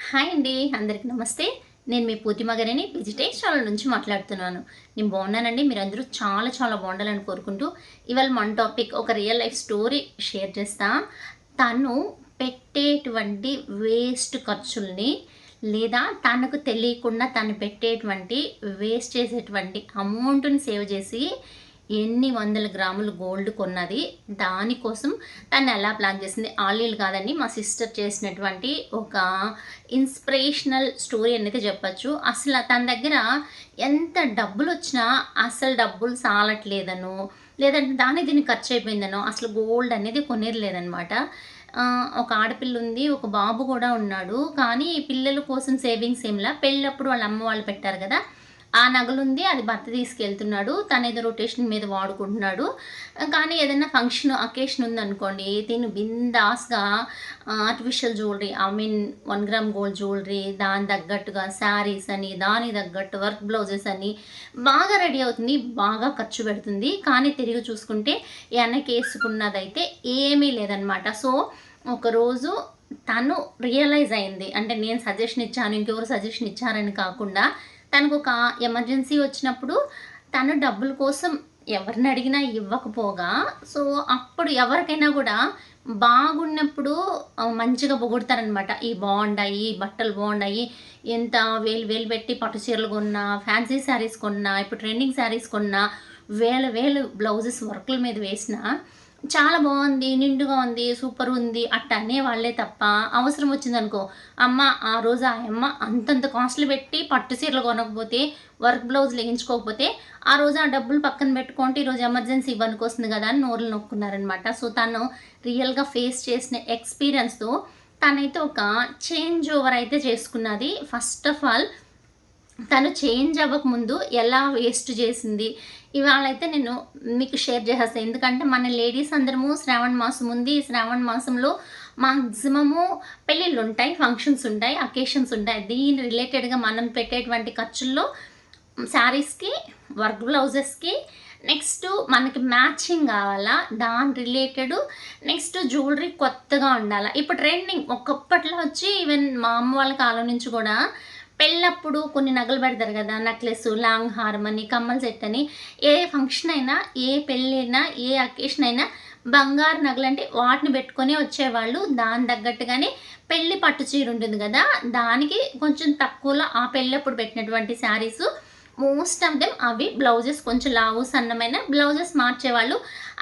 Hi అండి. అందరికి నమస్తే. నేను మీ పూర్తిమ గారిని విజిటేజ్ ఛానల్ నుంచి మాట్లాడుతున్నాను. నేను బాగున్నానండి. మీరందరూ చాలా చాలా బాగుండాలని కోరుకుంటూ ఇవాళ మన టాపిక్ ఒక రియల్ లైఫ్ స్టోరీ షేర్ చేస్తా. తను పెట్టేటువంటి వేస్ట్ ఖర్చుల్ని లేదా తనకు తెలియకుండా తను పెట్టేటువంటి వేస్ట్ చేసేటువంటి అమౌంట్‌ని సేవ్ చేసి ఎన్ని వందల గ్రాములు గోల్డ్ కొన్నది. దానికోసం తను ఎలా ప్లాన్ చేసింది. ఆలీలు కాదండి, మా సిస్టర్ చేసినటువంటి ఒక ఇన్స్పిరేషనల్ స్టోరీ అనేది చెప్పచ్చు. అసలు తన దగ్గర ఎంత డబ్బులొచ్చినా అసలు డబ్బులు సాలట్లేదనో, లేదంటే దానికి దీనికి ఖర్చు అయిపోయిందనో అసలు గోల్డ్ అనేది కొనేది లేదనమాట. ఒక ఆడపిల్ల ఉంది, ఒక బాబు కూడా ఉన్నాడు. కానీ పిల్లల కోసం సేవింగ్స్ ఏంలా, పెళ్ళప్పుడు వాళ్ళ అమ్మ వాళ్ళు పెట్టారు కదా, ఆ నగలుంది. అది భర్త తీసుకెళ్తున్నాడు. తనేదో రొటేషన్ మీద వాడుకుంటున్నాడు. కానీ ఏదైనా ఫంక్షన్, అకేషన్ ఉందనుకోండి, తిను బిందాస్‌గా artificial jewellery, I mean 1 gram gold jewellery, దానికి తగ్గట్టుగా శారీస్ అని, దానికి తగ్గట్టు వర్క్ బ్లౌజెస్ అని బాగా రెడీ అవుతుంది. బాగా ఖర్చు పెడుతుంది. కానీ తిరిగి చూసుకుంటే వెనకేసుకున్నదైతే ఏమీ లేదనమాట. సో, ఒకరోజు తను రియలైజ్ అయింది. అంటే నేను సజెషన్ ఇచ్చాను, ఇంకెవరు సజెషన్ ఇచ్చారని కాకుండా తనకొక ఎమర్జెన్సీ వచ్చినప్పుడు తను డబ్బుల కోసం ఎవరిని అడిగినా ఇవ్వకపోగా, సో, అప్పుడు ఎవరికైనా కూడా బాగున్నప్పుడు మంచిగా పొగుడుతారనమాట. "ఇయి బావుండాయి, ఈ బట్టలు బావుండాయి, ఎంత వేలు వేలు పెట్టి పట్టు చీరలు కొన్నా, ఫ్యాన్సీ శారీస్ కొన్నా, ఇప్పుడు ట్రెండింగ్ శారీస్ కొన్నా, వేల వేలు బ్లౌజెస్ వర్కుల మీద వేసినా చాలా బావుంది, నిండుగా ఉంది, సూపరుంది" అట్ట అనేవాళ్ళే తప్ప, అవసరం వచ్చిందనుకో, అమ్మ ఆ రోజు ఆ యమ్మ అంతంత కాస్ట్‌లు పెట్టి పట్టు చీరలు కొనకపోతే, వర్క్ బ్లౌజులు ఏయించుకోకపోతే, ఆ రోజు ఆ డబ్బులు పక్కన పెట్టుకుంటే ఈరోజు ఎమర్జెన్సీ ఇవ్వనికొస్తుంది గదా అని నోర్లు నొక్కున్నారనమాట. సో, తను రియల్‌గా ఫేస్ చేసిన ఎక్స్‌పీరియన్స్‌తో తనైతే ఒక చేంజ్ ఓవర్ అయితే చేసుకున్నది. ఫస్ట్ ఆఫ్ ఆల్ తను చేంజ్ అవ్వకముందు ఎలా వేస్ట్ చేసింది, ఇవాళైతే నేను మీకు షేర్ చేసేస్తా. ఎందుకంటే మన లేడీస్ అందరము శ్రావణ మాసం ఉంది. ఈ శ్రావణ మాసంలో మాక్సిమము పెళ్ళిళ్ళుంటాయి, ఫంక్షన్స్ ఉంటాయి, అకేషన్స్ ఉంటాయి. దీని రిలేటెడ్‌గా మనం పెట్టేటువంటి ఖర్చుల్లో శారీస్‌కి, వర్క్ బ్లౌజెస్‌కి, నెక్స్ట్ మనకి మ్యాచింగ్ కావాలా, దాని రిలేటెడు, నెక్స్ట్ జ్యువెలరీ కొత్తగా ఉండాలా. ఇప్పుడు ట్రెండింగ్ ఒకప్పట్లో వచ్చి ఈవెన్ మా అమ్మ వాళ్ళ కాలం నుంచి కూడా పెళ్ళప్పుడు కొన్ని నగలు పెడతారు కదా, నెక్లెస్, లాంగ్ హారం అని, కమ్మల సెట్ అని. ఏ ఫంక్షన్ అయినా, ఏ పెళ్ళైనా, ఏ అకేషన్ అయినా బంగారు నగలంటే వాటిని పెట్టుకొని వచ్చేవాళ్ళు. దాని తగ్గట్టుగానే పెళ్లి పట్టు చీర ఉంటుంది కదా, దానికి కొంచెం తక్కువలో ఆ పెళ్ళప్పుడు పెట్టినటువంటి శారీసు మోస్ట్ ఆఫ్ దెమ్ అవి బ్లౌజెస్ కొంచెం లావు సన్నమైన బ్లౌజెస్ మార్చేవాళ్ళు.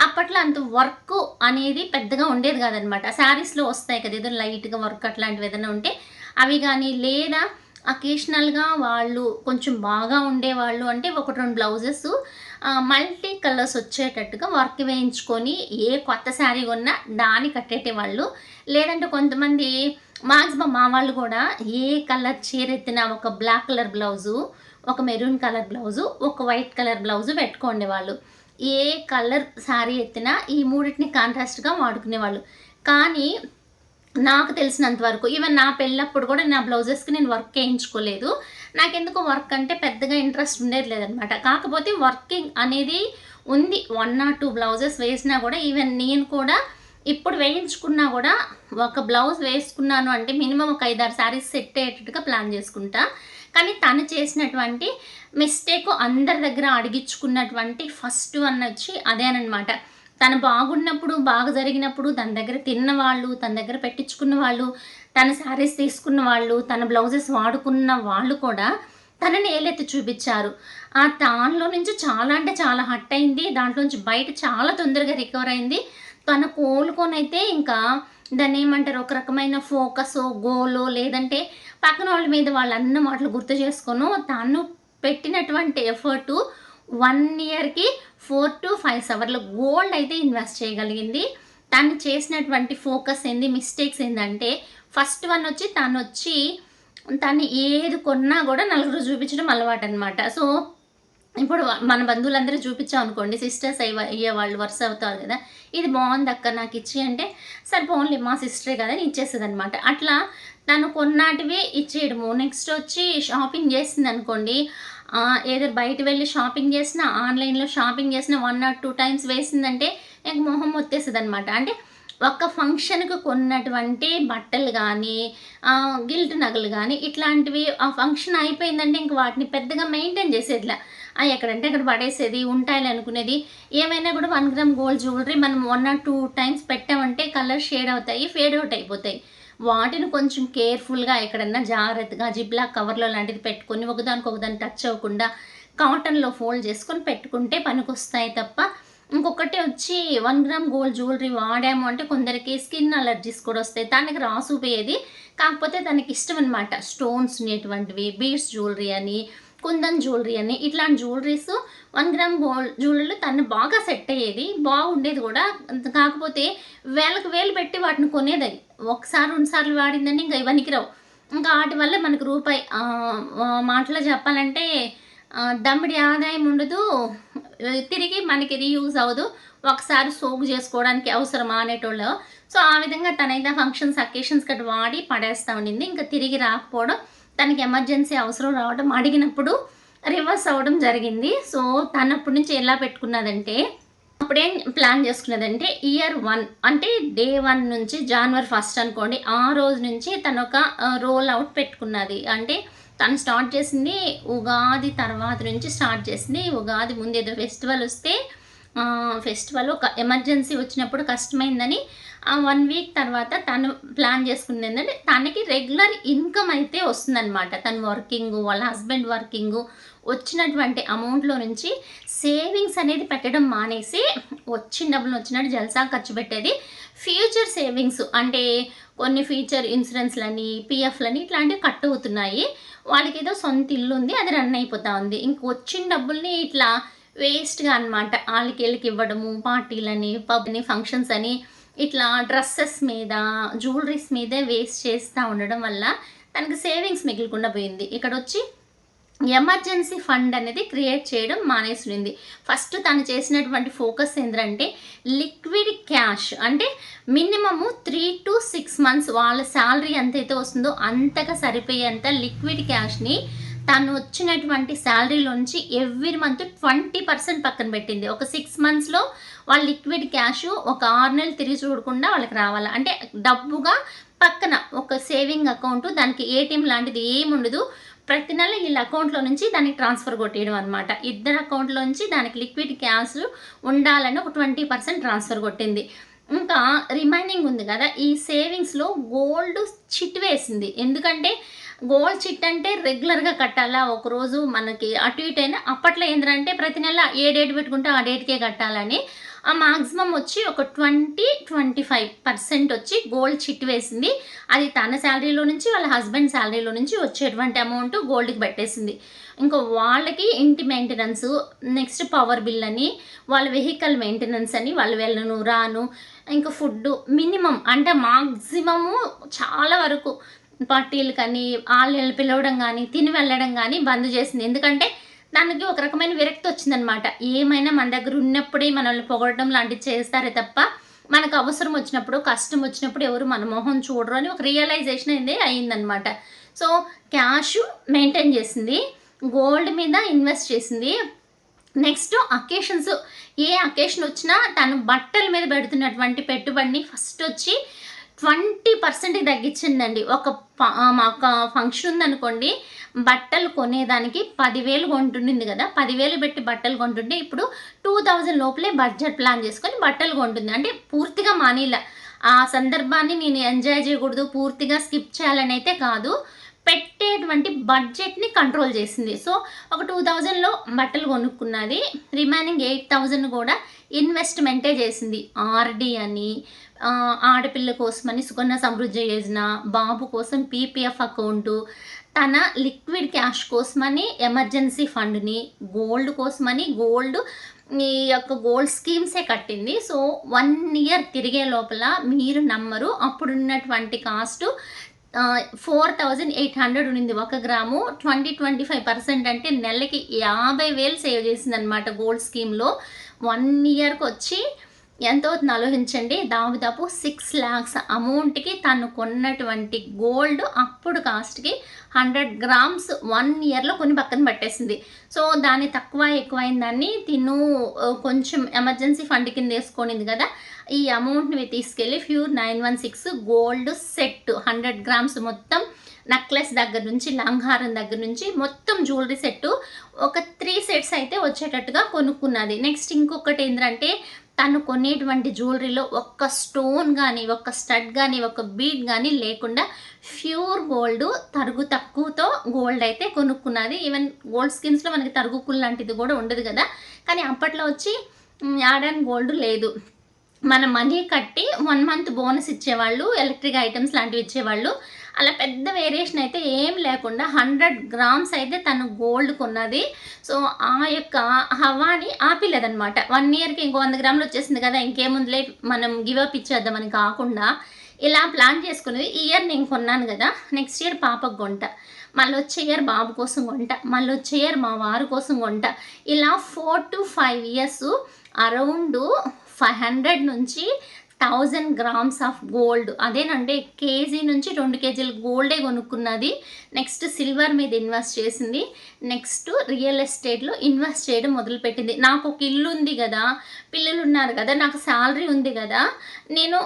అప్పట్లో అంత వర్క్ అనేది పెద్దగా ఉండేది కాదనమాట. శారీస్‌లో వస్తాయి కదా, ఏదో లైట్‌గా వర్క్ అట్లాంటివి ఏదైనా ఉంటే అవి గానీ, లేదా అకేషనల్‌గా వాళ్ళు కొంచెం బాగా ఉండేవాళ్ళు అంటే 1, 2 బ్లౌజెస్ మల్టీ కలర్స్ వచ్చేటట్టుగా వర్క్ వేయించుకొని ఏ కొత్త శారీ కొన్నా దాన్ని కట్టేటేవాళ్ళు. లేదంటే కొంతమంది మాక్సిమం మా వాళ్ళు కూడా ఏ కలర్ చీర ఎత్తినా ఒక బ్లాక్ కలర్ బ్లౌజు, ఒక మెరూన్ కలర్ బ్లౌజు, ఒక వైట్ కలర్ బ్లౌజు పెట్టుకోండేవాళ్ళు. ఏ కలర్ శారీ ఎత్తినా ఈ మూడిటిని కాంట్రాస్ట్‌గా వాడుకునేవాళ్ళు. కానీ నాకు తెలిసినంత వరకు ఈవెన్ నా పెళ్ళప్పుడు కూడా నా బ్లౌజెస్‌కి నేను వర్క్ ఏయించుకోలేదు. నాకెందుకో వర్క్ అంటే పెద్దగా ఇంట్రెస్ట్ ఉండేది లేదనమాట. కాకపోతే వర్కింగ్ అనేది ఉంది. 1 ఆర్ 2 బ్లౌజెస్ వేసినా కూడా ఈవెన్ నేను కూడా ఇప్పుడు వేయించుకున్నా కూడా ఒక బ్లౌజ్ వేసుకున్నాను అంటే మినిమమ్ ఒక 5, 6 శారీస్ సెట్ అయ్యేటట్టుగా ప్లాన్ చేసుకుంటా. కానీ తను చేసినటువంటి మిస్టేక్ అందరి దగ్గర అడిగించుకున్నటువంటి ఫస్ట్ వన్ వచ్చి అదేననమాట. తను బాగున్నప్పుడు, బాగా జరిగినప్పుడు తన దగ్గర తిన్నవాళ్ళు, తన దగ్గర పెట్టించుకున్న వాళ్ళు, తన శారీస్ తీసుకున్న వాళ్ళు, తన బ్లౌజెస్ వాడుకున్న వాళ్ళు కూడా తనని ఏలెత్తి చూపిచ్చారు. దానిలో నుంచి చాలా అంటే చాలా హర్ట్ అయింది. దాంట్లో నుంచి బయట చాలా తొందరగా రికవర్ అయింది. తను కోలుకొనైతే ఇంకా దాన్నేమంటారు, ఒక రకమైన ఫోకసో, గోలో, లేదంటే పక్కనోళ్ళ మీద వాళ్ళన్న మాటలు గుర్తు చేసుకోనో, తను పెట్టినటువంటి ఎఫర్టు 1 ఇయర్‌కి 4-5 సవర్ల గోల్డ్ అయితే ఇన్వెస్ట్ చేయగలిగింది. తను చేసినటువంటి ఫోకస్ ఏంది, మిస్టేక్స్ ఏందంటే, ఫస్ట్ వన్ వచ్చి తను ఏది కొన్నా గూడా నలుగురికి చూపించడం అలవాటనమాట. సో, ఇప్పుడు మన బంధువులందరూ చూపించామనుకోండి, సిస్టర్స్ అయ్యేవాళ్ళు వరుస అవుతారు కదా, "ఇది బావుందక్క నాకిచ్చేయి" అంటే, సరే పోన్లే మా సిస్టరే కదా అని ఇచ్చేస్తదనమాట. అట్లా తను కొన్నాటివే ఇచ్చేయడము. నెక్స్ట్ వచ్చి షాపింగ్ చేసిందనుకోండి, ఏదో బయట వెళ్లి షాపింగ్ చేసినా, ఆన్‌లైన్‌లో షాపింగ్ చేసినా 1 ఆర్ 2 టైమ్స్ వేసిందంటే ఇంక మొహం మొత్తేస్తదనమాట. అంటే ఒక్క ఫంక్షన్‌కి కొన్నటువంటి బట్టలు గానీ, గిల్ట్ నగలు గానీ, ఇట్లాంటివి ఆ ఫంక్షన్ అయిపోయిందంటే ఇంక వాటిని పెద్దగా మెయింటైన్ చేసేదిలా. ఎక్కడంటే అక్కడ పడేసేది, ఉంటాయిలే అనుకునేది. ఏమైనా కూడా 1 గ్రామ్ గోల్డ్ జ్యువెలరీ మనం 1 ఆర్ 2 టైమ్స్ పెట్టామంటే కలర్ షేడ్ అవుతాయి, ఫేడ్ అవుట్ అయిపోతాయి. వాటిని కొంచెం కేర్‌ఫుల్‌గా ఎక్కడన్నా జాగ్రత్తగా జిప్‌లాక్ కవర్‌లో లాంటిది పెట్టుకొని ఒకదానికొకదాన్ని టచ్ అవ్వకుండా కాటన్‌లో ఫోల్డ్ చేసుకొని పెట్టుకుంటే పనికొస్తాయి తప్ప, ఇంకొకటి వచ్చి 1 గ్రామ్ గోల్డ్ జ్యువెలరీ వాడాము అంటే కొందరికి స్కిన్ అలర్జీస్ కూడా వస్తాయి. తనకి రాసుపోయేది. కాకపోతే తనకిష్టమనమాట. స్టోన్స్ ఉండేటువంటివి, బీడ్స్ జ్యువెలరీ అని, కుందన్ జ్యువెలరీ అని ఇట్లాంటి జ్యువెలరీస్ 1 గ్రామ్ గోల్డ్ జ్యువెలరీలో తను బాగా సెట్ అయ్యేది. బాగుండేది కూడా. కాకపోతే వేలకు వేలు పెట్టి వాటిని కొనేదది. ఒకసారి, 2 సార్లు వాడిందంటే ఇంక ఇవనికి రావు. ఇంకా ఆటి వల్ల మనకు రూపాయి మాటలో చెప్పాలంటే దమ్మిడి ఆదాయం ఉండదు. తిరిగి మనకి రీయూజ్ అవ్వదు. ఒకసారి సోక్ చేసుకోవడానికి అవసరమా అనేటోళ్ళు. సో, ఆ విధంగా తనైతే ఫంక్షన్స్, అకేషన్స్ గట్రా వాడి పడేస్తా ఉండింది. ఇంక తిరిగి రాకపోవడం, తనకి ఎమర్జెన్సీ అవసరం రావడం, అడిగినప్పుడు రివర్స్ అవ్వడం జరిగింది. సో, తనప్పటి నుంచి ఎలా పెట్టుకున్నదంటే, అప్పుడేం ప్లాన్ చేసుకున్నదంటే ఇయర్ 1 అంటే డే 1 నుంచి జనవరి 1 అనుకోండి. ఆ రోజు నుంచి తనొక రోల్ అవుట్ పెట్టుకున్నది. అంటే తను స్టార్ట్ చేసింది ఉగాది తర్వాత నుంచి స్టార్ట్ చేసింది. ఉగాది ముందు ఏదో ఫెస్టివల్ వస్తే ఫెస్టివల్ ఒక ఎమర్జెన్సీ వచ్చినప్పుడు కష్టమైందని 1 వీక్ తర్వాత తను ప్లాన్ చేసుకుంది ఏంటంటే తనకి రెగ్యులర్ ఇన్కమ్ అయితే వస్తుందనమాట. తను వర్కింగు, వాళ్ళ హస్బెండ్ వర్కింగు, వచ్చినటువంటి అమౌంట్‌లో నుంచి సేవింగ్స్ అనేది పెట్టడం మానేసి వచ్చిన డబ్బులు వచ్చినట్టు జల్సా ఖర్చు పెట్టేది. ఫ్యూచర్ సేవింగ్స్ అంటే కొన్ని ఫ్యూచర్ ఇన్సూరెన్స్‌లని, పీఎఫ్‌లని ఇట్లాంటివి కట్ అవుతున్నాయి. వాళ్ళకేదో సొంత ఇల్లు ఉంది. అది రన్ అయిపోతా ఉంది. ఇంక వచ్చిన డబ్బుల్ని ఇట్లా వేస్ట్‌గా అనమాట. ఆళ్ళకి ఈళ్ళకి ఇవ్వడము, పార్టీలని, పబ్‌ని, ఫంక్షన్స్ అని ఇట్లా డ్రెస్సెస్ మీద, జ్యువెలరీస్ మీదే వేస్ట్ చేస్తా ఉండడం వల్ల తనకి సేవింగ్స్ మిగలకుండా పోయింది. ఇక్కడొచ్చి ఎమర్జెన్సీ ఫండ్ అనేది క్రియేట్ చేయడం మానేసింది. ఫస్ట్ తను చేసినటువంటి ఫోకస్ ఏంటంటే లిక్విడ్ క్యాష్ అంటే మినిమము 3-6 మంత్స్ వాళ్ళ శాలరీ ఎంతైతే వస్తుందో అంతగా సరిపోయేంత లిక్విడ్ క్యాష్‌ని తను వచ్చినటువంటి శాలరీలోంచి ఎవ్రీ మంత్ 20% పక్కన పెట్టింది. ఒక 6 మంత్స్‌లో వాళ్ళ లిక్విడ్ క్యాష్ ఒక 6 నెలలు తిరిగి చూడకుండా వాళ్ళకి రావాల. అంటే డబ్బుగా పక్కన ఒక సేవింగ్ అకౌంట్, దానికి ఏటీఎం లాంటిది ఏముండదు. ప్రతి నెల వీళ్ళ అకౌంట్‌లో నుంచి దానికి ట్రాన్స్‌ఫర్ కొట్టేయడం అనమాట. ఇద్దరి అకౌంట్‌లో నుంచి దానికి లిక్విడ్ క్యాష్ ఉండాలని ఒక 20% ట్రాన్స్‌ఫర్ కొట్టింది. ఇంకా రిమైనింగ్ ఉంది కదా! ఈ సేవింగ్స్‌లో గోల్డ్ చిట్ వేసింది. ఎందుకంటే గోల్డ్ చిట్ అంటే రెగ్యులర్‌గా కట్టాలా? ఒకరోజు మనకి అటు ఇటు అయినా అప్పట్లో ఏందంటే ప్రతి నెల ఏ డేట్ పెట్టుకుంటే ఆ డేట్‌కే కట్టాలని మాక్సిమం వచ్చి ఒక 25% వచ్చి గోల్డ్ చిట్ వేసింది. అది తన శాలరీలో నుంచి, వాళ్ళ హస్బెండ్ శాలరీలో నుంచి వచ్చేటువంటి అమౌంట్ గోల్డ్‌కి పెట్టేసింది. ఇంక వాళ్ళకి ఇంటి మెయింటెనెన్సు, నెక్స్ట్ పవర్ బిల్ అని, వాళ్ళ వెహికల్ మెయింటెనెన్స్ అని, వాళ్ళు వెళ్ళను, రాను, ఇంక ఫుడ్డు మినిమమ్ అంటే మాక్సిమము చాలా వరకు పార్టీలకని, ఆళ్ళీళ్ళని పిలవడం గానీ, తిని వెళ్ళడం గానీ బంద్ చేసింది. ఎందుకంటే దానికి ఒక రకమైన విరక్తి వచ్చిందనమాట. ఏమైనా మన దగ్గర ఉన్నప్పుడే మనల్ని పొగడడం లాంటివి చేస్తారే తప్ప, మనకు అవసరం వచ్చినప్పుడు, కష్టం వచ్చినప్పుడు ఎవరు మన మొహం చూడరు అని ఒక రియలైజేషన్ అనేది అయిందనమాట. సో, క్యాష్ మెయింటైన్ చేసింది. గోల్డ్ మీద ఇన్వెస్ట్ చేసింది. నెక్స్ట్ అకేషన్స్, ఏ అకేషన్ వచ్చినా తను బట్టల మీద పెడుతున్నటువంటి పెట్టుబడిని ఫస్ట్ వచ్చి 20% తగ్గించిందండి. మాకు ఫంక్షన్ ఉందనుకోండి, బట్టలు కొనేదానికి 10,000 కొంటుండింది కదా! 10,000 పెట్టి బట్టలు కొంటుంటే ఇప్పుడు 2,000 లోపలే బడ్జెట్ ప్లాన్ చేసుకొని బట్టలు కొంటుంది. అంటే పూర్తిగా మానేయల. ఆ సందర్భాన్ని నేను ఎంజాయ్ చేయకూడదు, పూర్తిగా స్కిప్ చేయాలని అయితే కాదు. పెట్టేటువంటి బడ్జెట్‌ని కంట్రోల్ చేసింది. సో, ఒక 2,000లో బట్టలు కొనుక్కున్నది. రిమైనింగ్ 8,000 కూడా ఇన్వెస్ట్‌మెంటే చేసింది. ఆర్‌డీ అని, ఆడపిల్ల కోసమని సుకన్య సమృద్ధి యోజన, బాబు కోసం పీపీఎఫ్ అకౌంటు, తన లిక్విడ్ క్యాష్ కోసమని ఎమర్జెన్సీ ఫండ్‌ని, గోల్డ్ కోసమని ఈ యొక్క గోల్డ్ స్కీమ్సే కట్టింది. సో, 1 ఇయర్ తిరిగే లోపల మీరు నమ్మరు, అప్పుడున్నటువంటి కాస్టు 4,800 ఉండింది. 1 గ్రాము 25% అంటే నెలకి 50,000 సేవ్ చేసిందనమాట గోల్డ్ స్కీమ్‌లో. 1 ఇయర్‌కొచ్చి ఎంత అవుతుందో ఆలోచించండి. దాదాపు 6,00,000 అమౌంట్‌కి తను కొన్నటువంటి గోల్డ్ అప్పుడు కాస్ట్‌కి 100 గ్రామ్స్ 1 ఇయర్‌లో కొని పక్కన పెట్టేసింది. సో, దాన్ని తక్కువ ఎక్కువైన దాన్ని తిను కొంచెం ఎమర్జెన్సీ ఫండ్ కింద ఏసుకొనింది గదా! ఈ అమౌంట్‌ని తీసుకెళ్ళి ప్యూర్ 916 గోల్డ్ సెట్ 100 గ్రామ్స్ మొత్తం నెక్లెస్ దగ్గర నుంచి, లంగారం దగ్గర నుంచి మొత్తం జ్యువెలరీ సెట్టు ఒక 3 సెట్స్ అయితే వచ్చేటట్టుగా కొనుక్కున్నది. నెక్స్ట్ ఇంకొకటేంటంటే తను కొనేటువంటి జ్యువెలరీలో ఒక్క స్టోన్ గానీ, ఒక్క స్టడ్ గానీ, ఒక బీడ్ గానీ లేకుండా ప్యూర్ గోల్డ్ తరుగు తక్కువతో గోల్డ్ అయితే కొనుక్కున్నది. ఈవెన్ గోల్డ్ స్కీమ్స్‌లో మనకి తరుగుకులు లాంటిది గూడా ఉండదు గదా! కానీ అప్పట్లో వచ్చి యాడ్ అండ్ గోల్డ్ లేదు. మన మనీ కట్టి 1 మంత్ బోనస్ ఇచ్చేవాళ్ళు. ఎలక్ట్రిక్ ఐటెమ్స్ లాంటివి ఇచ్చేవాళ్ళు. అలా పెద్ద వేరియేషన్ అయితే ఏం లేకుండా 100 గ్రామ్స్ అయితే తను గోల్డ్ కొన్నది. సో, ఆ యొక్క హవాని ఆపిలేదనమాట. 1 ఇయర్‌కి ఇంకో 100 గ్రాములు వచ్చేసింది కదా! ఇంకేముందిలే మనం గివ్ అప్ ఇచ్చేద్దామని కాకుండా, ఇలా ప్లాన్ చేసుకునేది. ఈ ఇయర్ నేను కొన్నాను గదా! నెక్స్ట్ ఇయర్ పాపకు కొంటా. మళ్ళొచ్చే ఇయర్ బాబు కోసం కొంటా. మళ్ళొచ్చే ఇయర్ మా వారి కోసం కొంటా. ఇలా 4-5 ఇయర్స్ అరౌండు 500 నుంచి 1000 గ్రామ్స్ ఆఫ్ గోల్డ్ అదేనంటే కేజీ నుంచి 2 కేజీలు గోల్డే కొనుక్కున్నది. నెక్స్ట్ సిల్వర్ మీద ఇన్వెస్ట్ చేసింది. నెక్స్ట్ రియల్ ఎస్టేట్‌లో ఇన్వెస్ట్ చేయడం మొదలుపెట్టింది. నాకు ఒక ఇల్లు ఉంది గదా! పిల్లలు ఉన్నారు గదా! నాకు సాలరీ ఉంది గదా! నేను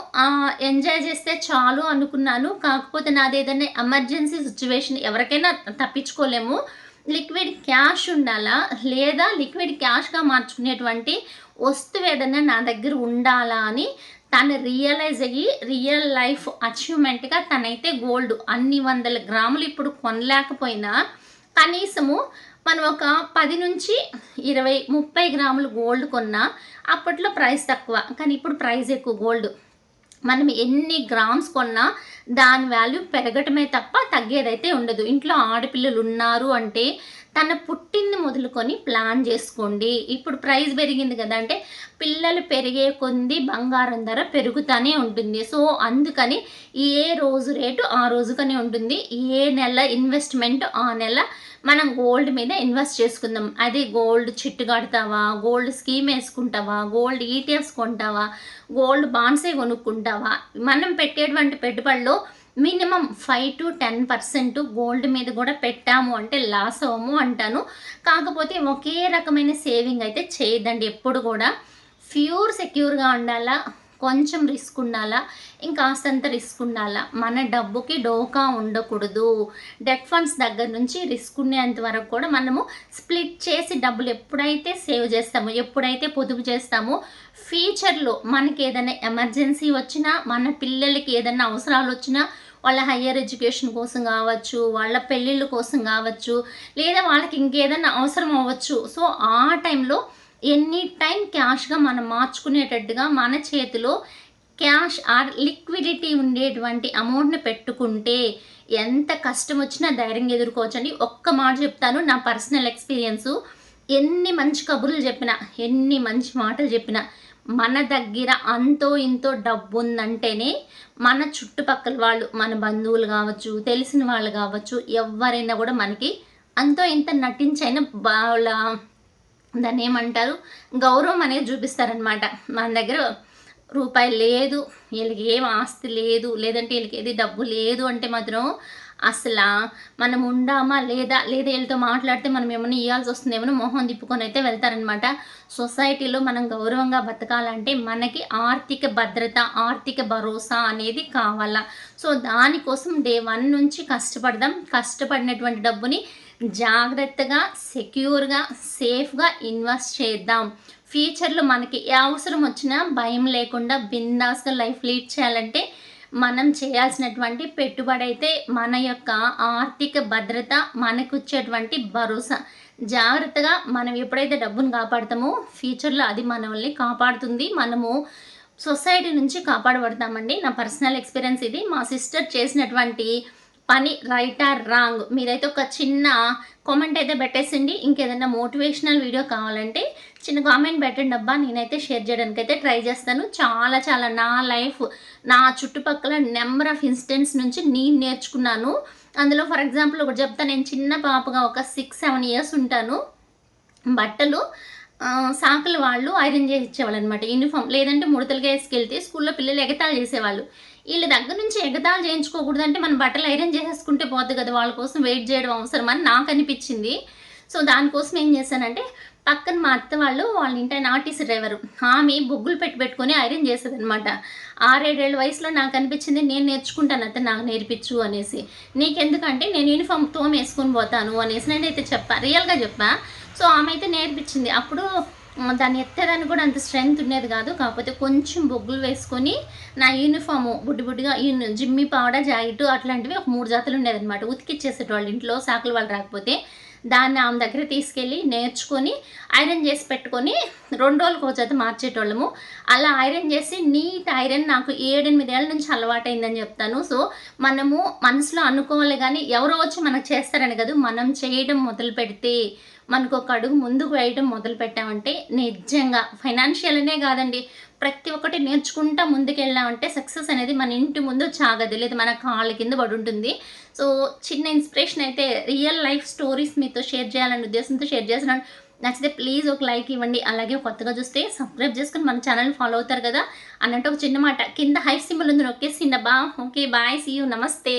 ఎంజాయ్ చేస్తే చాలు అనుకున్నాను. కాకపోతే నాదేదైనా ఎమర్జెన్సీ సిట్యుయేషన్ ఎవరికైనా తప్పించుకోలేము. లిక్విడ్ క్యాష్ ఉండాలా? లేదా లిక్విడ్ క్యాష్‌గా మార్చుకునేటువంటి వస్తువు ఏదన్నా నా దగ్గర ఉండాలా అని తను రియలైజ్ అయ్యి రియల్ లైఫ్ అచీవ్‌మెంట్‌గా తనైతే గోల్డ్ అన్ని వందల గ్రాములు ఇప్పుడు కొనలేకపోయినా కనీసము మనం ఒక 10-20, 30 గ్రాములు గోల్డ్ కొన్నా అప్పట్లో ప్రైస్ తక్కువ. కానీ ఇప్పుడు ప్రైస్ ఎక్కువ గోల్డ్. మనం ఎన్ని గ్రామ్స్ కొన్నా దాని వాల్యూ పెరగటమే తప్ప తగ్గేదైతే ఉండదు. ఇంట్లో ఆడపిల్లలు ఉన్నారు అంటే తన పుట్టింది మొదలుకొని ప్లాన్ చేసుకోండి. ఇప్పుడు ప్రైస్ పెరిగింది కదా! అంటే పిల్లలు పెరిగే కొద్దీ బంగారం ధర పెరుగుతానే ఉంటుంది. సో, అందుకని ఏ రోజు రేటు ఆ రోజుకనే ఉంటుంది. ఏ నెల ఇన్వెస్ట్‌మెంట్ ఆ నెల మనం గోల్డ్ మీద ఇన్వెస్ట్ చేసుకుందాం. అది గోల్డ్ చిట్టు కడతావా? గోల్డ్ స్కీమ్ ఏసుకుంటావా? గోల్డ్ ఈటీఎఫ్స్ కొంటావా? గోల్డ్ బాండ్సే కొనుక్కుంటావా? మనం పెట్టేటువంటి పెట్టుబడిలో మినిమమ్ 5-10% గోల్డ్ మీద కూడా పెట్టాము అంటే లాస్ అవ్వము అంటాను. కాకపోతే ఒకే రకమైన సేవింగ్ అయితే చేయొద్దండి ఎప్పుడు కూడా. ప్యూర్ సెక్యూర్‌గా ఉండాలా, కొంచెం రిస్క్ ఉండాలా, ఇంకాస్తంత రిస్క్ ఉండాలా. మన డబ్బుకి డోకా ఉండకూడదు. డెట్ ఫండ్స్ దగ్గర నుంచి రిస్క్ ఉండేంత వరకు కూడా మనము స్ప్లిట్ చేసి డబ్బులు ఎప్పుడైతే సేవ్ చేస్తామో, ఎప్పుడైతే పొదుపు చేస్తామో ఫ్యూచర్‌లో మనకేదైనా ఎమర్జెన్సీ వచ్చినా, మన పిల్లలకి ఏదైనా అవసరాలు వచ్చినా వాళ్ళ హైయర్ ఎడ్యుకేషన్ కోసం కావచ్చు, వాళ్ళ పెళ్ళిళ్ళ కోసం కావచ్చు, లేదా వాళ్ళకి ఇంకేదైనా అవసరం అవ్వచ్చు. సో, ఆ టైంలో ఎనీ టైం క్యాష్‌గా మనం మార్చుకునేటట్టుగా మన చేతిలో క్యాష్ ఆర్ లిక్విడిటీ ఉండేటువంటి అమౌంట్‌ని పెట్టుకుంటే ఎంత కష్టం వచ్చినా ధైర్యంగా ఎదుర్కోవచ్చండి. ఒక్క మాట చెప్తాను నా పర్సనల్ ఎక్స్‌పీరియన్సు. ఎన్ని మంచి కబుర్లు చెప్పినా, ఎన్ని మంచి మాటలు చెప్పినా మన దగ్గర అంతో ఇంతో డబ్బుందంటేనే మన చుట్టుపక్కల వాళ్ళు, మన బంధువులు కావచ్చు, తెలిసిన వాళ్ళు కావచ్చు, ఎవ్వరైనా కూడా మనకి అంతో ఇంత నటించైనా వాళ్ళ దాన్నేమంటారు గౌరవం అనేది చూపిస్తారనమాట. మన దగ్గర రూపాయి లేదు, వీళ్ళకి ఏం ఆస్తి లేదు, లేదంటే వీళ్ళకి ఏది డబ్బు లేదు అంటే మాత్రం అసలా మనం ఉండామా లేదా, లేదా వీళ్ళతో మాట్లాడితే మనం ఏమన్నా ఇయ్యాల్సి వస్తుందేమో మొహం తిప్పుకొని అయితే వెళ్తారనమాట. సొసైటీలో మనం గౌరవంగా బతకాలంటే మనకి ఆర్థిక భద్రత, ఆర్థిక భరోసా అనేది కావాలా. సో, దానికోసం డే 1 నుంచి కష్టపడదాం. కష్టపడినటువంటి డబ్బుని జాగ్రత్తగా, సెక్యూర్‌గా, సేఫ్‌గా ఇన్వెస్ట్ చేద్దాం. ఫ్యూచర్‌లో మనకి ఏ అవసరం వచ్చినా భయం లేకుండా బిందాస్‌గా లైఫ్ లీడ్ చేయాలంటే మనం చేయాల్సినటువంటి పెట్టుబడైతే మన యొక్క ఆర్థిక భద్రత, మనకొచ్చేటువంటి భరోసా. జాగ్రత్తగా మనం ఎప్పుడైతే డబ్బును కాపాడుతామో ఫ్యూచర్‌లో అది మనల్ని కాపాడుతుంది. మనము సొసైటీ నుంచి కాపాడబడతామండి. నా పర్సనల్ ఎక్స్‌పీరియన్స్ ఇది. మా సిస్టర్ చేసినటువంటి పని రైట్ ఆర్ రాంగ్ మీరైతే ఒక చిన్న కామెంట్ అయితే పెట్టేసిండి. ఇంకేదైనా మోటివేషనల్ వీడియో కావాలంటే చిన్న కామెంట్ పెట్టండి అబ్బా. నేనైతే షేర్ చేయడానికైతే ట్రై చేస్తాను. చాలా చాలా నా లైఫ్, నా చుట్టుపక్కల నెంబర్ ఆఫ్ ఇన్సిడెంట్స్ నుంచి నేను నేర్చుకున్నాను. అందులో ఫర్ ఎగ్జాంపుల్ ఒకటి చెప్తా. నేను చిన్న పాపగా ఒక 6-7 ఇయర్స్ ఉంటాను. బట్టలు సాకులు వాళ్ళు ఐరన్ చేసి ఇచ్చేవాళ్ళనమాట యూనిఫామ్. లేదంటే ముడతలుగా ఏసుకెళ్తే స్కూల్లో పిల్లలు ఎగతాళి చేసేవాళ్ళు. ఈళ్ళ దగ్గర నుంచి ఎగతాళి చేయించుకోకూడదంటే మనం బట్టలు ఐరన్ చేసేసుకుంటే పోద్ది కదా! వాళ్ళ కోసం వెయిట్ చేయడం అవసరమని నాకనిపిచ్చింది. సో, దానికోసం ఏం చేశానంటే, పక్కన మా అత్త వాళ్ళ ఇంటాయన ఆర్టీసీ డ్రైవరు. ఆమె బొగ్గులు పెట్టుకొని ఐరన్ చేసేదనమాట. 6, 7 ఏళ్ల వయసులో నాకనిపిచ్చింది నేను నేర్చుకుంటాను అత్త నాకు నేర్పిచ్చు అనేసి. నీకెందుకంటే నేను యూనిఫామ్ తోమేసుకొని పోతాను అనేసి నేనైతే చెప్పా. రియల్‌గా చెప్పా. సో, ఆమె అయితే నేర్పించింది. అప్పుడు దాన్ని ఎత్తడానికి కూడా అంత స్ట్రెంత్ ఉండేది కాదు. కాకపోతే కొంచెం బొగ్గులు వేసుకొని నా యూనిఫాము బుడ్డి బుడ్డిగా జిమ్మి పావడ, జాకెట్టు అట్లాంటివి ఒక 3 జతలు ఉండేదనమాట. ఉతికిచ్చేసేటోళ్ళు ఇంట్లో సాకులు వాళ్ళు రాకపోతే. దాన్ని ఆమె దగ్గర తీసుకెళ్ళి నేర్చుకొని ఐరన్ చేసి పెట్టుకొని 2 రోజులకో జత మార్చేటోళ్ళము. అలా ఐరన్ చేసి నీట్ ఐరన్ నాకు 7, 8 ఏళ్ల నుంచి అలవాటయిందని చెప్తాను. సో, మనము మనసులో అనుకోవాలి గానీ ఎవరో వచ్చి మనకు చేస్తారని కాదు. మనం చేయడం మొదలుపెడితే మనకొక అడుగు ముందుకు వేయడం మొదలుపెట్టామంటే నిజంగా ఫైనాన్షియల్ అనే కాదండి. ప్రతి ఒక్కటి నేర్చుకుంటా ముందుకెళ్ళామంటే సక్సెస్ అనేది మన ఇంటి ముందు చాగదు. లేదా మన కాళ్ళ కింద పడుంటుంది. సో, చిన్న ఇన్స్పిరేషన్ అయితే రియల్ లైఫ్ స్టోరీస్ మీతో షేర్ చేయాలనే ఉద్దేశంతో షేర్ చేస్తున్నాను. నచ్చితే ప్లీజ్ ఒక లైక్ ఇవ్వండి. అలాగే కొత్తగా చూస్తే సబ్స్క్రైబ్ చేసుకొని మన ఛానల్ ఫాలో అవుతారు కదా! అన్నట్టు ఒక చిన్న మాట కింద హై సింబల్ ఉంది నొక్కేసిండబ్బా. Okay bye. See you. నమస్తే.